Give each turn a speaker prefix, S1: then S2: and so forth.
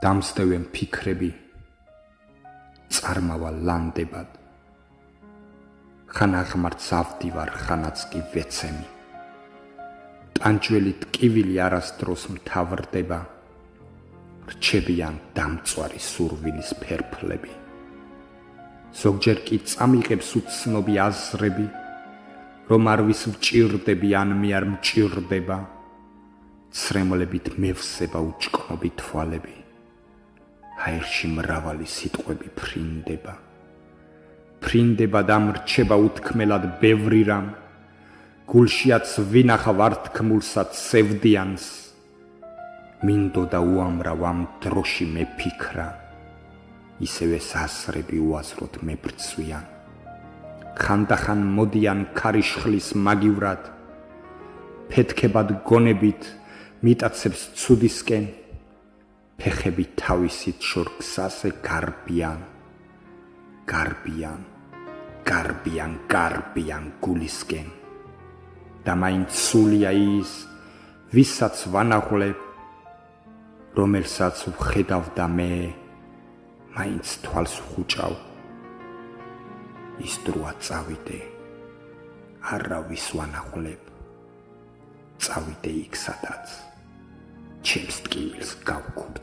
S1: დამსდევენ ფიქრები წარმავა ლანდებად ხან აღმართ ავდივარ ხანაც კი ვეცემი ტანჯველი ტკივილი არასდროს მთავრდება რჩებიან დამწვარი სურვილის ფერფლები ზოგჯერ კი წამიღებს უცნობი აზრები რომ არ ვის ვჭირდები ან მე არ მჭირდება ცრემლებით მევსება უჭკნობი თვალები ჰაერში მრავალი სიტყვები ფრინდება და მრჩება უთქმელად ბევრი რამ გულშიაც ვინახავ ართქმულსაც სევდიანს მინდოდა უამრავ ამ დროში მეფიქრა ისევე სასრები უაზროდ მებრცვიან ხანდახან მოდიან ქარიშხლის მაგივრად ფეთქებად გონებით მიტაცებს ცუდისკენ ფეხები თავისით შორგსაზე გარბიან გულისკენ და მაინც სულია ის ვისაც ვანაღვლებ რომელსაც ვხედავ და მე მაინც თვალს ვხუჭავ ის დროა წავიდე არავის ვანაღვლებ წავიდე იქ სადაც ჩემს ტკივილს გავქუ